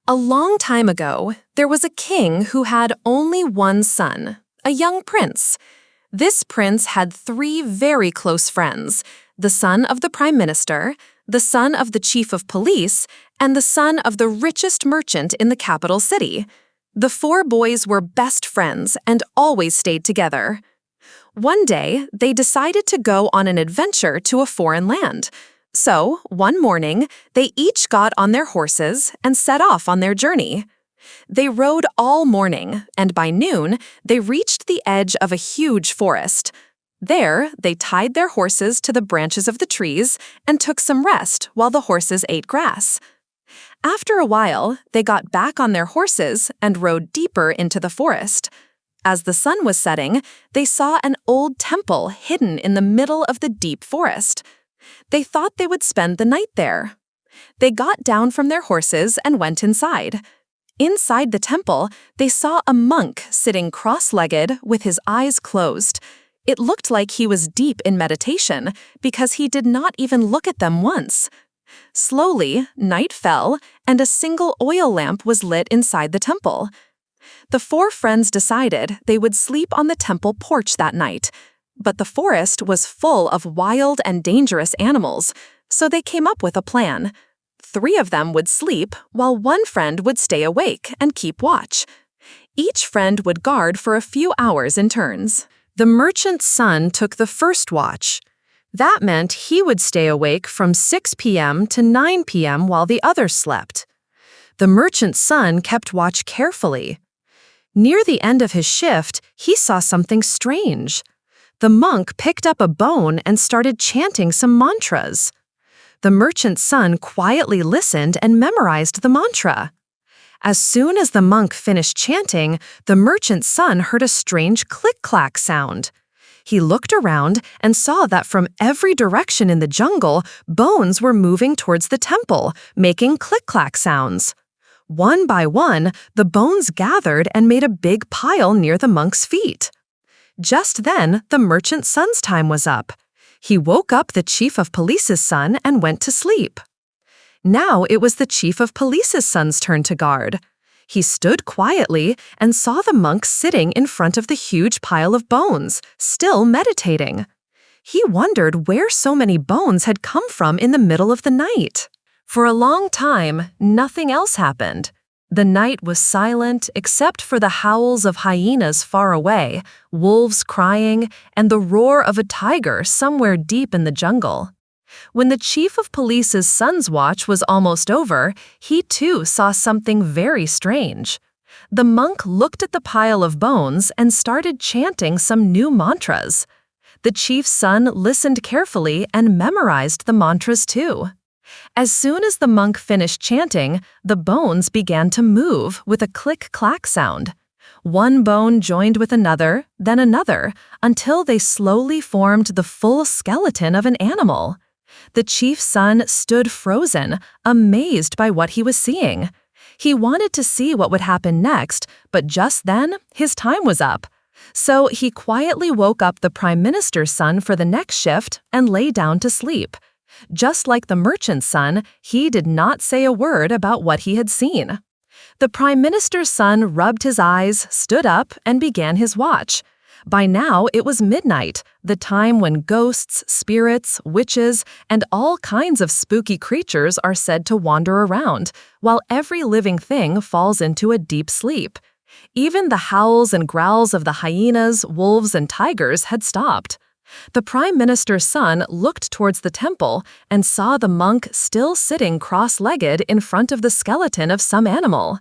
A long time ago, there was a king who had only one son, a young prince. This prince had three very close friends, the son of the prime minister, the son of the chief of police, and the son of the richest merchant in the capital city. The four boys were best friends and always stayed together. One day, they decided to go on an adventure to a foreign land. So, one morning, they each got on their horses and set off on their journey. They rode all morning, and by noon, they reached the edge of a huge forest. There, they tied their horses to the branches of the trees and took some rest while the horses ate grass. After a while, they got back on their horses and rode deeper into the forest. As the sun was setting, they saw an old temple hidden in the middle of the deep forest. They thought they would spend the night there. They got down from their horses and went inside. Inside the temple, they saw a monk sitting cross-legged with his eyes closed. It looked like he was deep in meditation because he did not even look at them once. Slowly, night fell, and a single oil lamp was lit inside the temple. The four friends decided they would sleep on the temple porch that night. But the forest was full of wild and dangerous animals, so they came up with a plan. Three of them would sleep, while one friend would stay awake and keep watch. Each friend would guard for a few hours in turns. The merchant's son took the first watch. That meant he would stay awake from 6 p.m. to 9 p.m. while the others slept. The merchant's son kept watch carefully. Near the end of his shift, he saw something strange. The monk picked up a bone and started chanting some mantras. The merchant's son quietly listened and memorized the mantra. As soon as the monk finished chanting, the merchant's son heard a strange click-clack sound. He looked around and saw that from every direction in the jungle, bones were moving towards the temple, making click-clack sounds. One by one, the bones gathered and made a big pile near the monk's feet. Just then, the merchant's son's time was up. He woke up the chief of police's son and went to sleep. Now it was the chief of police's son's turn to guard. He stood quietly and saw the monk sitting in front of the huge pile of bones, still meditating. He wondered where so many bones had come from in the middle of the night. For a long time, nothing else happened. The night was silent except for the howls of hyenas far away, wolves crying, and the roar of a tiger somewhere deep in the jungle. When the chief of police's son's watch was almost over, he too saw something very strange. The monk looked at the pile of bones and started chanting some new mantras. The chief's son listened carefully and memorized the mantras too. As soon as the monk finished chanting, the bones began to move with a click-clack sound. One bone joined with another, then another, until they slowly formed the full skeleton of an animal. The chief's son stood frozen, amazed by what he was seeing. He wanted to see what would happen next, but just then, his time was up. So he quietly woke up the prime minister's son for the next shift and lay down to sleep. Just like the merchant's son, he did not say a word about what he had seen. The prime minister's son rubbed his eyes, stood up, and began his watch. By now, it was midnight, the time when ghosts, spirits, witches, and all kinds of spooky creatures are said to wander around, while every living thing falls into a deep sleep. Even the howls and growls of the hyenas, wolves, and tigers had stopped. The prime minister's son looked towards the temple and saw the monk still sitting cross-legged in front of the skeleton of some animal.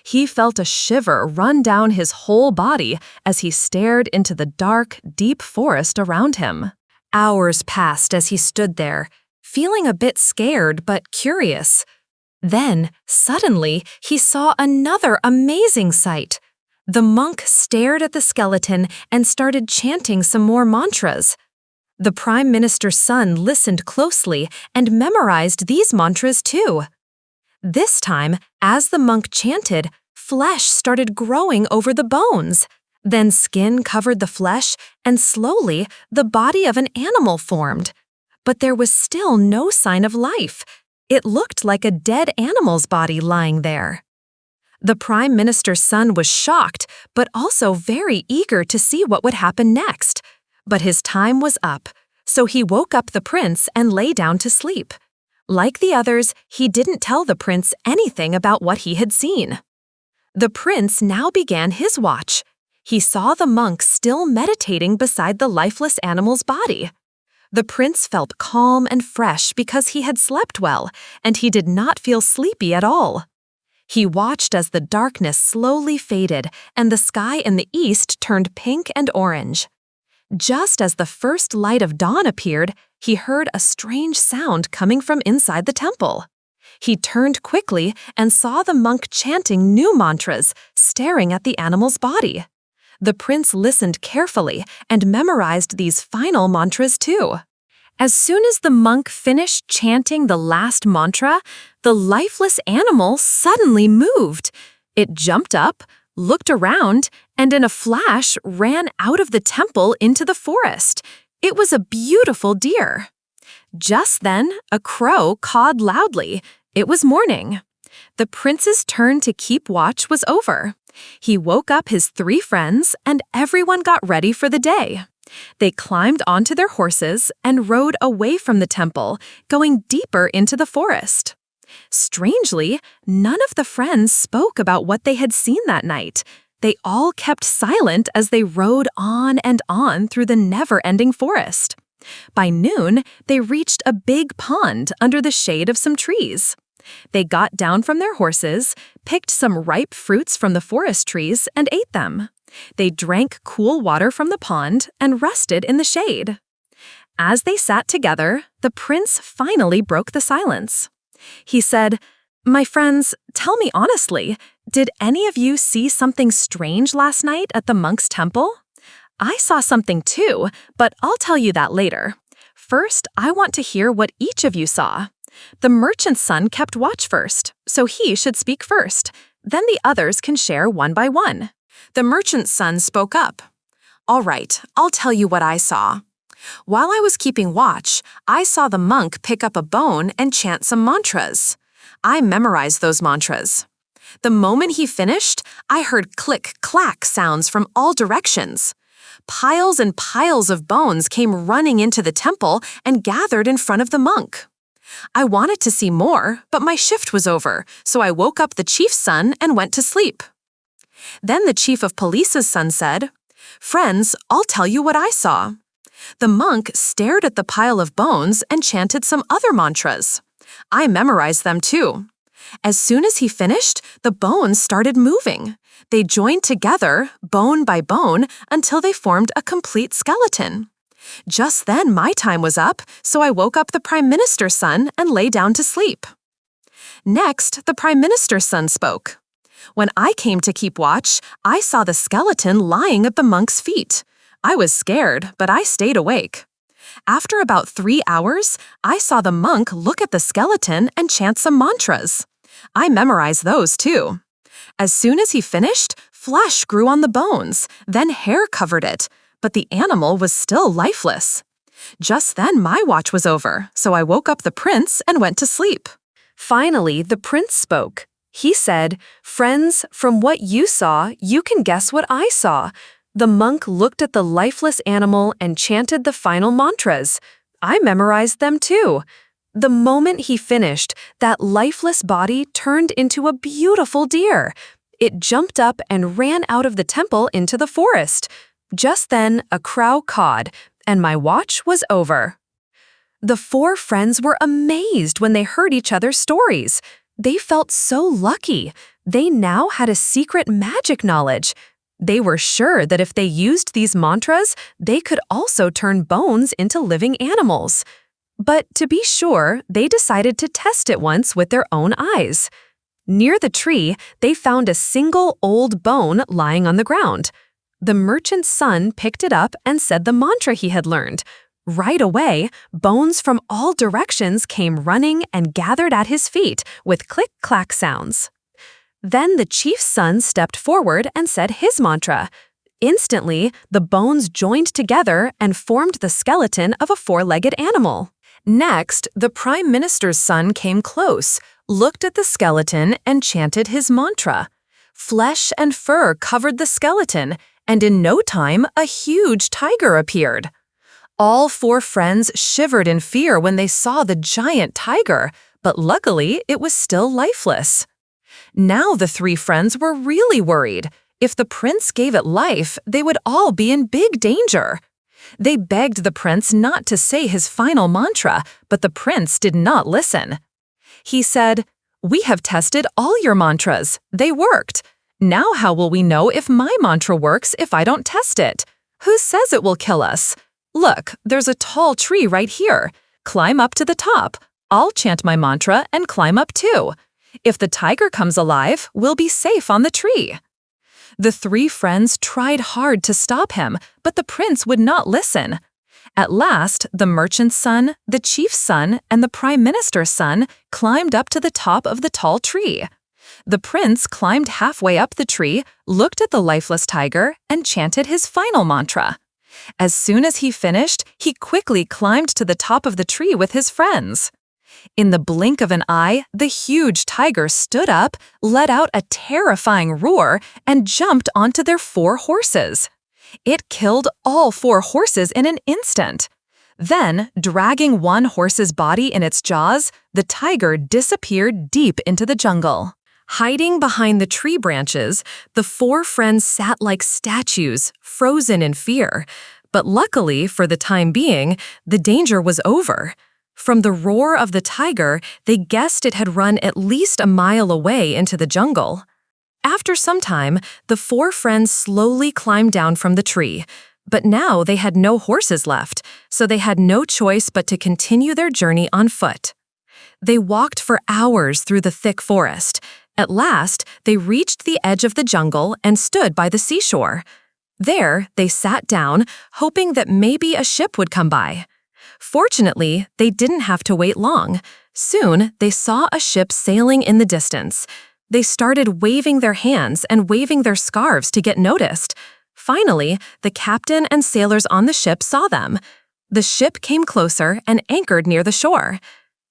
He felt a shiver run down his whole body as he stared into the dark, deep forest around him. Hours passed as he stood there, feeling a bit scared but curious. Then, suddenly, he saw another amazing sight. The monk stared at the skeleton and started chanting some more mantras. The prime minister's son listened closely and memorized these mantras too. This time, as the monk chanted, flesh started growing over the bones. Then skin covered the flesh, and slowly, the body of an animal formed. But there was still no sign of life. It looked like a dead animal's body lying there. The Prime Minister's son was shocked, but also very eager to see what would happen next. But his time was up, so he woke up the prince and lay down to sleep. Like the others, he didn't tell the prince anything about what he had seen. The prince now began his watch. He saw the monk still meditating beside the lifeless animal's body. The prince felt calm and fresh because he had slept well, and he did not feel sleepy at all. He watched as the darkness slowly faded and the sky in the east turned pink and orange. Just as the first light of dawn appeared, he heard a strange sound coming from inside the temple. He turned quickly and saw the monk chanting new mantras, staring at the animal's body. The prince listened carefully and memorized these final mantras too. As soon as the monk finished chanting the last mantra, the lifeless animal suddenly moved. It jumped up, looked around, and in a flash ran out of the temple into the forest. It was a beautiful deer. Just then, a crow cawed loudly. It was morning. The prince's turn to keep watch was over. He woke up his 3 friends, and everyone got ready for the day. They climbed onto their horses and rode away from the temple, going deeper into the forest. Strangely, none of the friends spoke about what they had seen that night. They all kept silent as they rode on and on through the never-ending forest. By noon, they reached a big pond under the shade of some trees. They got down from their horses, picked some ripe fruits from the forest trees, and ate them. They drank cool water from the pond and rested in the shade. As they sat together, the prince finally broke the silence. He said, "My friends, tell me honestly, did any of you see something strange last night at the monk's temple? I saw something too, but I'll tell you that later. First, I want to hear what each of you saw. The merchant's son kept watch first, so he should speak first. Then the others can share one by one." The merchant's son spoke up. "All right, I'll tell you what I saw. While I was keeping watch, I saw the monk pick up a bone and chant some mantras. I memorized those mantras. The moment he finished, I heard click-clack sounds from all directions. Piles and piles of bones came running into the temple and gathered in front of the monk. I wanted to see more, but my shift was over, so I woke up the chief's son and went to sleep." Then the chief of police's son said, "Friends, I'll tell you what I saw. The monk stared at the pile of bones and chanted some other mantras. I memorized them too. As soon as he finished, the bones started moving. They joined together, bone by bone, until they formed a complete skeleton. Just then my time was up, so I woke up the Prime Minister's son and lay down to sleep." Next, the Prime Minister's son spoke. "When I came to keep watch, I saw the skeleton lying at the monk's feet. I was scared, but I stayed awake. After about 3 hours, I saw the monk look at the skeleton and chant some mantras. I memorized those too. As soon as he finished, flesh grew on the bones, then hair covered it, but the animal was still lifeless. Just then my watch was over, so I woke up the prince and went to sleep." Finally, the prince spoke. He said, "Friends, from what you saw, you can guess what I saw. The monk looked at the lifeless animal and chanted the final mantras. I memorized them too. The moment he finished, that lifeless body turned into a beautiful deer. It jumped up and ran out of the temple into the forest. Just then, a crow cawed, and my watch was over." The 4 friends were amazed when they heard each other's stories. They felt so lucky. They now had a secret magic knowledge. They were sure that if they used these mantras, they could also turn bones into living animals. But to be sure, they decided to test it once with their own eyes. Near the tree, they found a single old bone lying on the ground. The merchant's son picked it up and said the mantra he had learned. Right away, bones from all directions came running and gathered at his feet with click-clack sounds. Then the chief's son stepped forward and said his mantra. Instantly, the bones joined together and formed the skeleton of a 4-legged animal. Next, the Prime Minister's son came close, looked at the skeleton, and chanted his mantra. Flesh and fur covered the skeleton, and in no time, a huge tiger appeared. All 4 friends shivered in fear when they saw the giant tiger, but luckily it was still lifeless. Now the 3 friends were really worried. If the prince gave it life, they would all be in big danger. They begged the prince not to say his final mantra, but the prince did not listen. He said, "We have tested all your mantras. They worked. Now how will we know if my mantra works if I don't test it? Who says it will kill us? Look, there's a tall tree right here. Climb up to the top. I'll chant my mantra and climb up too. If the tiger comes alive, we'll be safe on the tree." The 3 friends tried hard to stop him, but the prince would not listen. At last, the merchant's son, the chief's son, and the prime minister's son climbed up to the top of the tall tree. The prince climbed halfway up the tree, looked at the lifeless tiger, and chanted his final mantra. As soon as he finished, he quickly climbed to the top of the tree with his friends. In the blink of an eye, the huge tiger stood up, let out a terrifying roar, and jumped onto their 4 horses. It killed all 4 horses in an instant. Then, dragging one horse's body in its jaws, the tiger disappeared deep into the jungle. Hiding behind the tree branches, the 4 friends sat like statues, frozen in fear. But luckily, for the time being, the danger was over. From the roar of the tiger, they guessed it had run at least a mile away into the jungle. After some time, the 4 friends slowly climbed down from the tree. But now they had no horses left, so they had no choice but to continue their journey on foot. They walked for hours through the thick forest. At last, they reached the edge of the jungle and stood by the seashore. There, they sat down, hoping that maybe a ship would come by. Fortunately, they didn't have to wait long. Soon, they saw a ship sailing in the distance. They started waving their hands and waving their scarves to get noticed. Finally, the captain and sailors on the ship saw them. The ship came closer and anchored near the shore.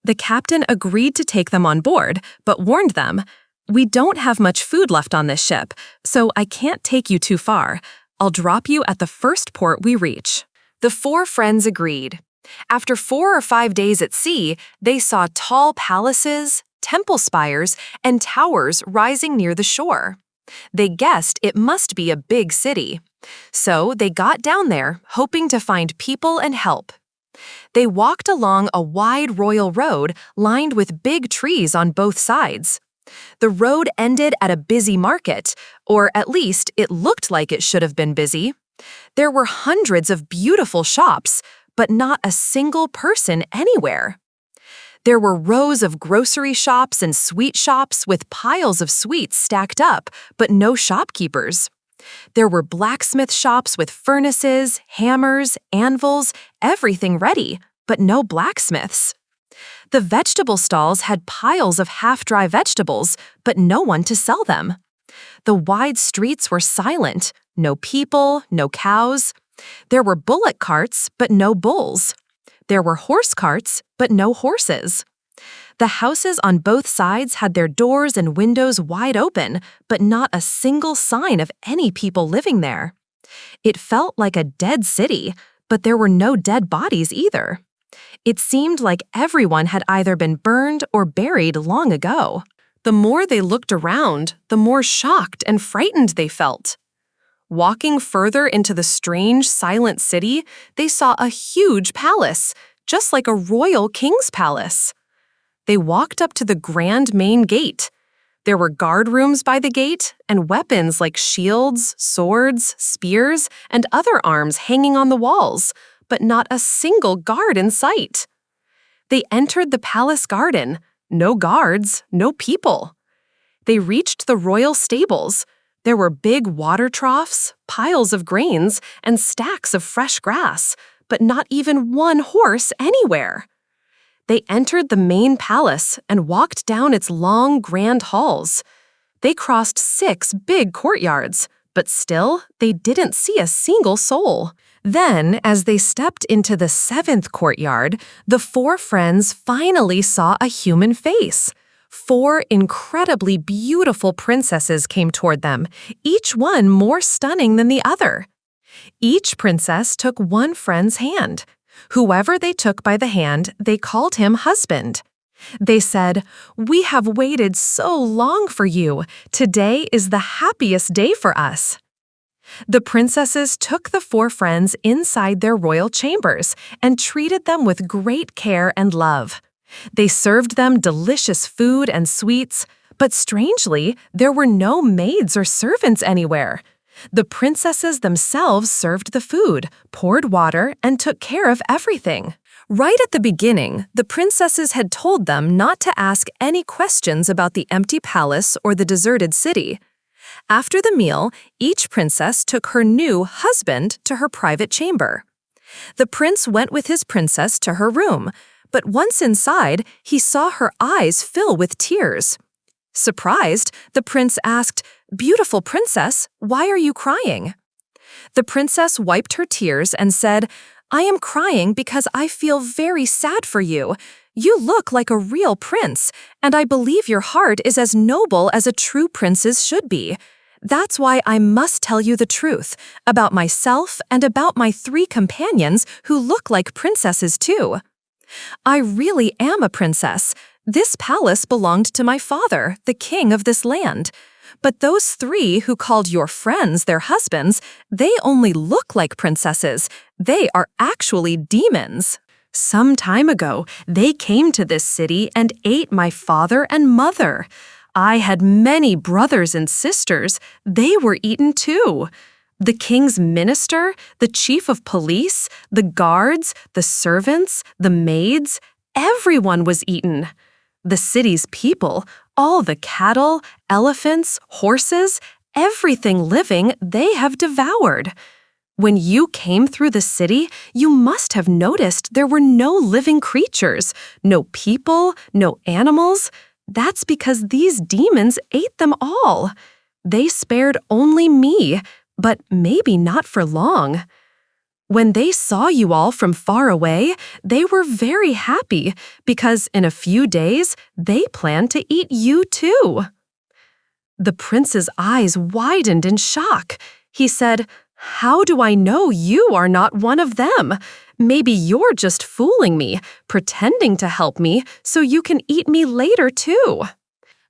The captain agreed to take them on board, but warned them, "We don't have much food left on this ship, so I can't take you too far. I'll drop you at the first port we reach." The 4 friends agreed. After 4 or 5 days at sea, they saw tall palaces, temple spires, and towers rising near the shore. They guessed it must be a big city. So they got down there, hoping to find people and help. They walked along a wide royal road lined with big trees on both sides. The road ended at a busy market, or at least it looked like it should have been busy. There were hundreds of beautiful shops, but not a single person anywhere. There were rows of grocery shops and sweet shops with piles of sweets stacked up, but no shopkeepers. There were blacksmith shops with furnaces, hammers, anvils, everything ready, but no blacksmiths. The vegetable stalls had piles of half-dry vegetables, but no one to sell them. The wide streets were silent, no people, no cows. There were bullock carts, but no bulls. There were horse carts, but no horses. The houses on both sides had their doors and windows wide open, but not a single sign of any people living there. It felt like a dead city, but there were no dead bodies either. It seemed like everyone had either been burned or buried long ago. The more they looked around, the more shocked and frightened they felt. Walking further into the strange, silent city, they saw a huge palace, just like a royal king's palace. They walked up to the grand main gate. There were guard rooms by the gate, and weapons like shields, swords, spears, and other arms hanging on the walls, but not a single guard in sight. They entered the palace garden. No guards, no people. They reached the royal stables. There were big water troughs, piles of grains, and stacks of fresh grass, but not even one horse anywhere. They entered the main palace and walked down its long, grand halls. They crossed 6 big courtyards, but still, they didn't see a single soul. Then, as they stepped into the 7th courtyard, the 4 friends finally saw a human face. 4 incredibly beautiful princesses came toward them, each one more stunning than the other. Each princess took one friend's hand. Whoever they took by the hand, they called him husband. They said, "We have waited so long for you. Today is the happiest day for us." The princesses took the 4 friends inside their royal chambers and treated them with great care and love. They served them delicious food and sweets, but strangely, there were no maids or servants anywhere. The princesses themselves served the food, poured water, and took care of everything. Right at the beginning, the princesses had told them not to ask any questions about the empty palace or the deserted city. After the meal, each princess took her new husband to her private chamber. The prince went with his princess to her room, but once inside, he saw her eyes fill with tears. Surprised, the prince asked, "Beautiful princess, why are you crying?" The princess wiped her tears and said, "I am crying because I feel very sad for you. You look like a real prince, and I believe your heart is as noble as a true prince's should be. That's why I must tell you the truth about myself and about my 3 companions who look like princesses too. I really am a princess. This palace belonged to my father, the king of this land. But those 3 who called your friends their husbands, they only look like princesses. They are actually demons. Some time ago, they came to this city and ate my father and mother. I had many brothers and sisters. They were eaten too. The king's minister, the chief of police, the guards, the servants, the maids, everyone was eaten. The city's people, all the cattle, elephants, horses, everything living they have devoured. When you came through the city, you must have noticed there were no living creatures, no people, no animals. That's because these demons ate them all. They spared only me, but maybe not for long. When they saw you all from far away, they were very happy because in a few days, they planned to eat you too." The prince's eyes widened in shock. He said, "How do I know you are not one of them? Maybe you're just fooling me, pretending to help me so you can eat me later too."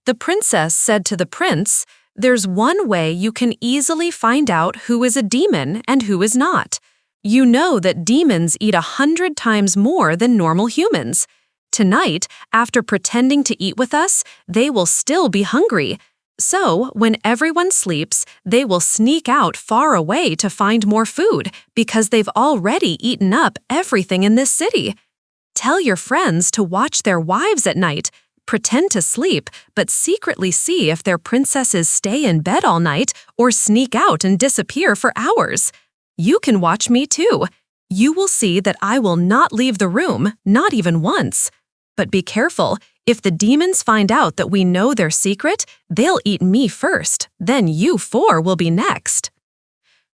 The princess said to the prince, "There's one way you can easily find out who is a demon and who is not. You know that demons eat 100 times more than normal humans. Tonight, after pretending to eat with us, they will still be hungry. So, when everyone sleeps, they will sneak out far away to find more food because they've already eaten up everything in this city. Tell your friends to watch their wives at night. Pretend to sleep, but secretly see if their princesses stay in bed all night or sneak out and disappear for hours. You can watch me too. You will see that I will not leave the room, not even once. But be careful. If the demons find out that we know their secret, they'll eat me first. Then you 4 will be next."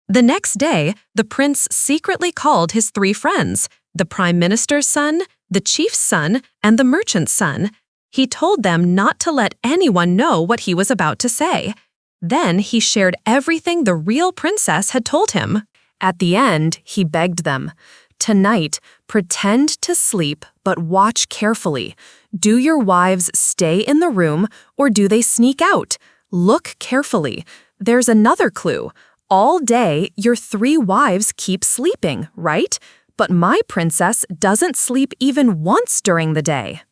The next day, the prince secretly called his 3 friends, the prime minister's son, the chief's son, and the merchant's son. He told them not to let anyone know what he was about to say. Then he shared everything the real princess had told him. At the end, he begged them, "Tonight, pretend to sleep, but watch carefully. Do your wives stay in the room, or do they sneak out? Look carefully. There's another clue. All day, your 3 wives keep sleeping, right? But my princess doesn't sleep even once during the day."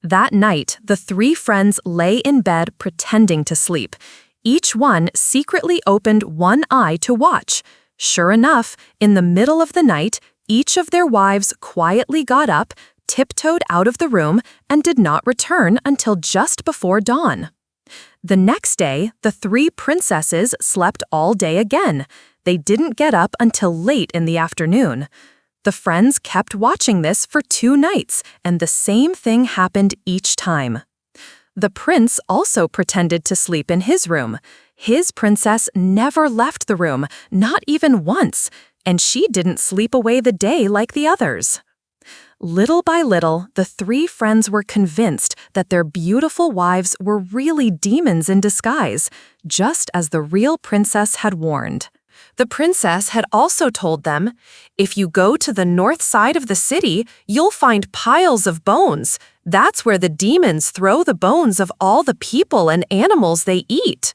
That night, the 3 friends lay in bed pretending to sleep. Each one secretly opened one eye to watch. Sure enough, in the middle of the night, each of their wives quietly got up, tiptoed out of the room, and did not return until just before dawn. The next day, the 3 princesses slept all day again. They didn't get up until late in the afternoon. The friends kept watching this for 2 nights, and the same thing happened each time. The prince also pretended to sleep in his room. His princess never left the room, not even once, and she didn't sleep away the day like the others. Little by little, the three friends were convinced that their beautiful wives were really demons in disguise, just as the real princess had warned. The princess had also told them, "If you go to the north side of the city, you'll find piles of bones. That's where the demons throw the bones of all the people and animals they eat."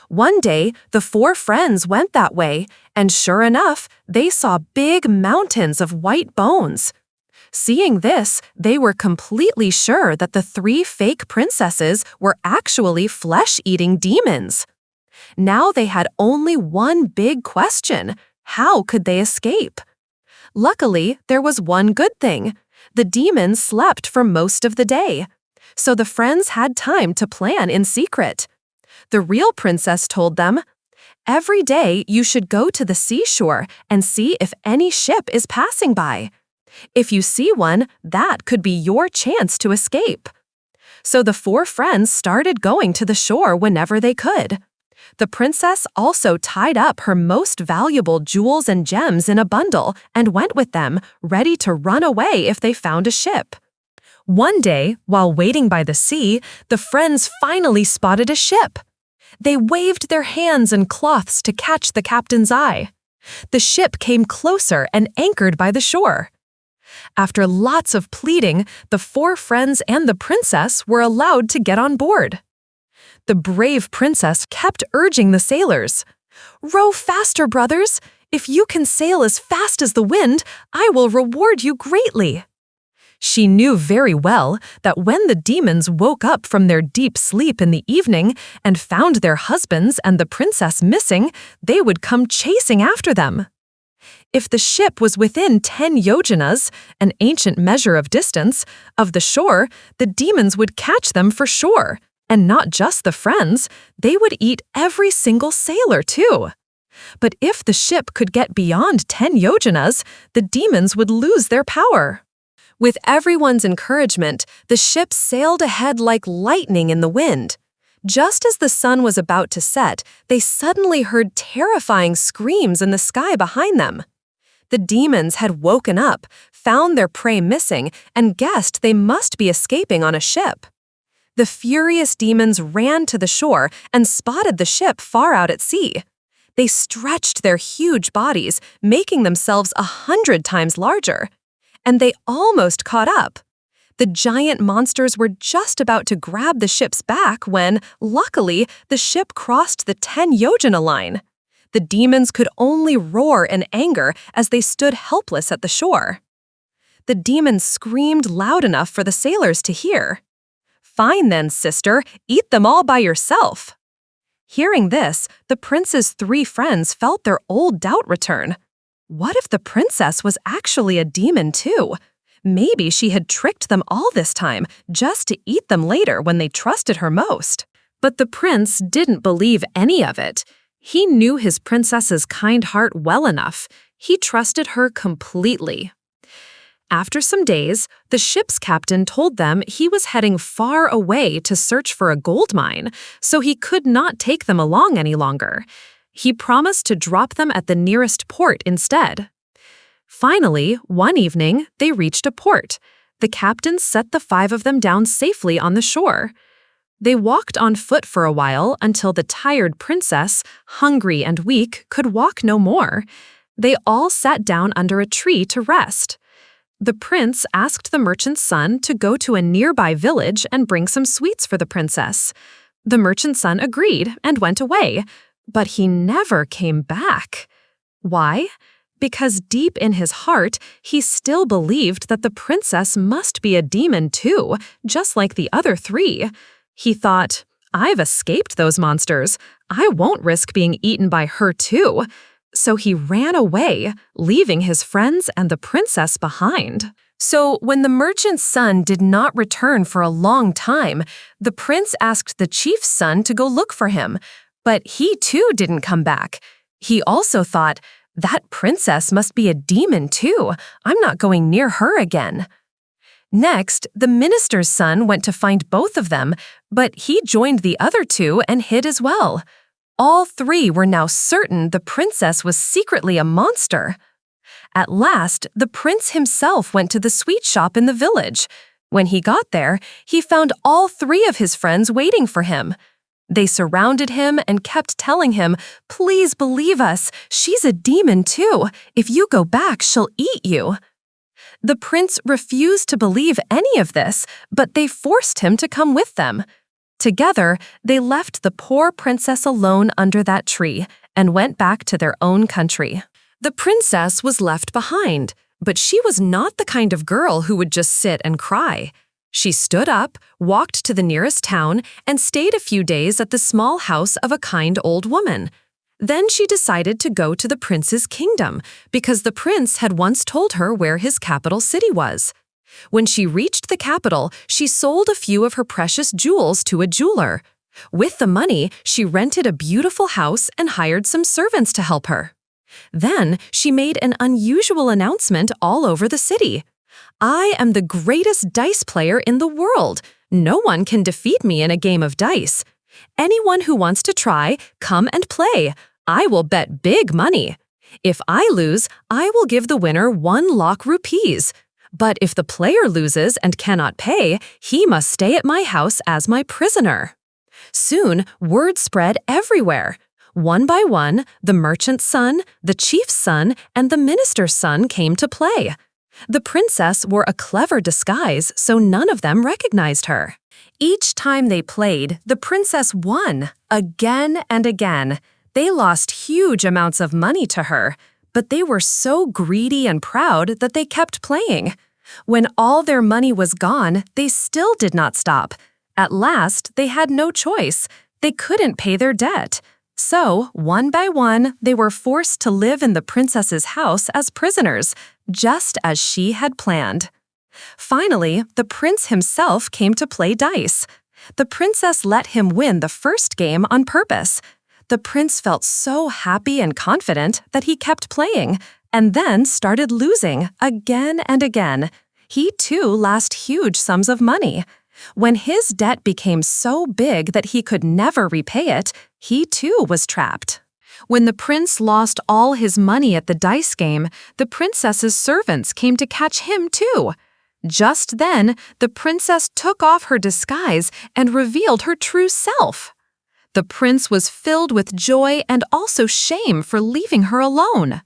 One day, the four friends went that way, and sure enough, they saw big mountains of white bones. Seeing this, they were completely sure that the three fake princesses were actually flesh-eating demons. Now they had only one big question: how could they escape? Luckily, there was one good thing. The demons slept for most of the day, so the friends had time to plan in secret. The real princess told them, "Every day you should go to the seashore and see if any ship is passing by. If you see one, that could be your chance to escape." So the four friends started going to the shore whenever they could. The princess also tied up her most valuable jewels and gems in a bundle and went with them, ready to run away if they found a ship. One day, while waiting by the sea, the friends finally spotted a ship. They waved their hands and cloths to catch the captain's eye. The ship came closer and anchored by the shore. After lots of pleading, the four friends and the princess were allowed to get on board. The brave princess kept urging the sailors, "Row faster, brothers! If you can sail as fast as the wind, I will reward you greatly." She knew very well that when the demons woke up from their deep sleep in the evening and found their husbands and the princess missing, they would come chasing after them. If the ship was within 10 yojanas, an ancient measure of distance, of the shore, the demons would catch them for sure. And not just the friends, they would eat every single sailor too. But if the ship could get beyond 10 yojanas, the demons would lose their power. With everyone's encouragement, the ship sailed ahead like lightning in the wind. Just as the sun was about to set, they suddenly heard terrifying screams in the sky behind them. The demons had woken up, found their prey missing, and guessed they must be escaping on a ship. The furious demons ran to the shore and spotted the ship far out at sea. They stretched their huge bodies, making themselves 100 times larger. And they almost caught up. The giant monsters were just about to grab the ship's back when, luckily, the ship crossed the 10 yojana line. The demons could only roar in anger as they stood helpless at the shore. The demons screamed loud enough for the sailors to hear. "Fine then, sister, eat them all by yourself." Hearing this, the prince's three friends felt their old doubt return. What if the princess was actually a demon too? Maybe she had tricked them all this time, just to eat them later when they trusted her most. But the prince didn't believe any of it. He knew his princess's kind heart well enough. He trusted her completely. After some days, the ship's captain told them he was heading far away to search for a gold mine, so he could not take them along any longer. He promised to drop them at the nearest port instead. Finally, one evening, they reached a port. The captain set the 5 of them down safely on the shore. They walked on foot for a while until the tired princess, hungry and weak, could walk no more. They all sat down under a tree to rest. The prince asked the merchant's son to go to a nearby village and bring some sweets for the princess. The merchant's son agreed and went away, but he never came back. Why? Because deep in his heart, he still believed that the princess must be a demon too, just like the other 3. He thought, "I've escaped those monsters. I won't risk being eaten by her too." So he ran away, leaving his friends and the princess behind. So when the merchant's son did not return for a long time, the prince asked the chief's son to go look for him. But he too didn't come back. He also thought, "That princess must be a demon too. I'm not going near her again." Next, the minister's son went to find both of them, but he joined the other 2 and hid as well. All 3 were now certain the princess was secretly a monster. At last, the prince himself went to the sweet shop in the village. When he got there, he found all 3 of his friends waiting for him. They surrounded him and kept telling him, "Please believe us, she's a demon too. If you go back, she'll eat you." The prince refused to believe any of this, but they forced him to come with them. Together, they left the poor princess alone under that tree and went back to their own country. The princess was left behind, but she was not the kind of girl who would just sit and cry. She stood up, walked to the nearest town, and stayed a few days at the small house of a kind old woman. Then she decided to go to the prince's kingdom, because the prince had once told her where his capital city was. When she reached the capital, she sold a few of her precious jewels to a jeweler. With the money, she rented a beautiful house and hired some servants to help her. Then she made an unusual announcement all over the city. "I am the greatest dice player in the world. No one can defeat me in a game of dice. Anyone who wants to try, come and play. I will bet big money. If I lose, I will give the winner 1 lakh rupees. But if the player loses and cannot pay, he must stay at my house as my prisoner." Soon, word spread everywhere. One by one, the merchant's son, the chief's son, and the minister's son came to play. The princess wore a clever disguise, so none of them recognized her. Each time they played, the princess won, again and again. They lost huge amounts of money to her, but they were so greedy and proud that they kept playing. When all their money was gone, they still did not stop. At last, they had no choice. They couldn't pay their debt. So, one by one, they were forced to live in the princess's house as prisoners, just as she had planned. Finally, the prince himself came to play dice. The princess let him win the first game on purpose. The prince felt so happy and confident that he kept playing, and then started losing again and again. He too lost huge sums of money. When his debt became so big that he could never repay it, he too was trapped. When the prince lost all his money at the dice game, the princess's servants came to catch him too. Just then, the princess took off her disguise and revealed her true self. The prince was filled with joy and also shame for leaving her alone.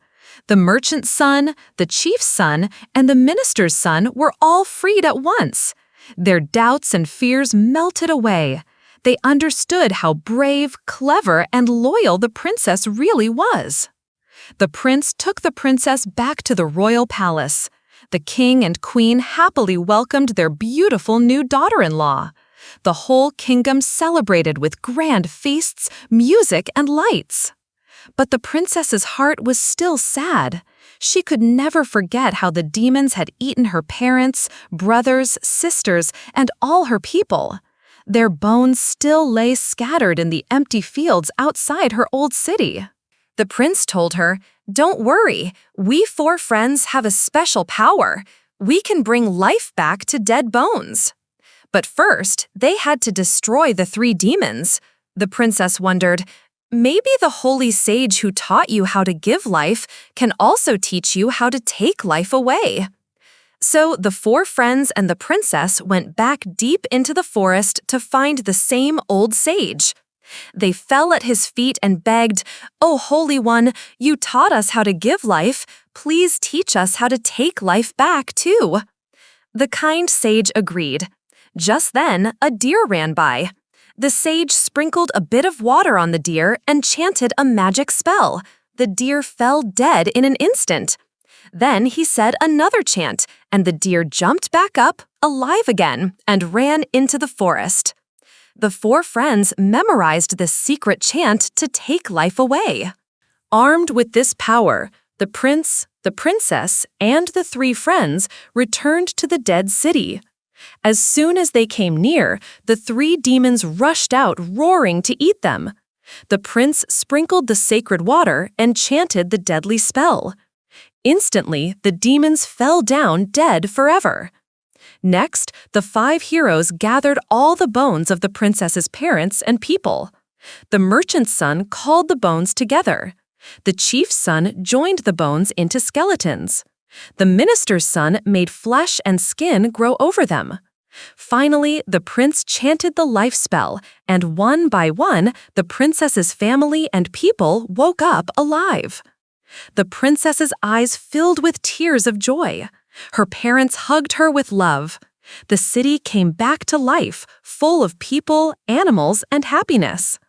The merchant's son, the chief's son, and the minister's son were all freed at once. Their doubts and fears melted away. They understood how brave, clever, and loyal the princess really was. The prince took the princess back to the royal palace. The king and queen happily welcomed their beautiful new daughter-in-law. The whole kingdom celebrated with grand feasts, music, and lights. But the princess's heart was still sad. She could never forget how the demons had eaten her parents, brothers, sisters, and all her people. Their bones still lay scattered in the empty fields outside her old city. The prince told her, "Don't worry, we 4 friends have a special power. We can bring life back to dead bones." But first, they had to destroy the 3 demons. The princess wondered, maybe the holy sage who taught you how to give life can also teach you how to take life away. So the 4 friends and the princess went back deep into the forest to find the same old sage. They fell at his feet and begged, "Oh, Holy One, you taught us how to give life. Please teach us how to take life back, too." The kind sage agreed. Just then, a deer ran by. The sage sprinkled a bit of water on the deer and chanted a magic spell. The deer fell dead in an instant. Then he said another chant, and the deer jumped back up, alive again, and ran into the forest. The 4 friends memorized this secret chant to take life away. Armed with this power, the prince, the princess, and the 3 friends returned to the dead city. As soon as they came near, the 3 demons rushed out, roaring to eat them. The prince sprinkled the sacred water and chanted the deadly spell. Instantly, the demons fell down dead forever. Next, the 5 heroes gathered all the bones of the princess's parents and people. The merchant's son called the bones together. The chief's son joined the bones into skeletons. The minister's son made flesh and skin grow over them. Finally, the prince chanted the life spell, and one by one, the princess's family and people woke up alive. The princess's eyes filled with tears of joy. Her parents hugged her with love. The city came back to life, full of people, animals, and happiness.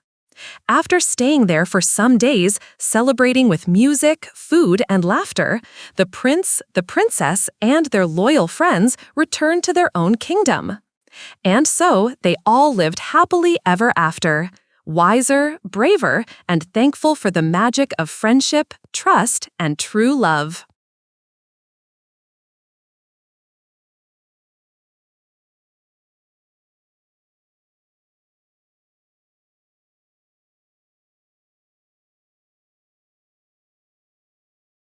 After staying there for some days, celebrating with music, food, and laughter, the prince, the princess, and their loyal friends returned to their own kingdom. And so they all lived happily ever after, wiser, braver, and thankful for the magic of friendship, trust, and true love.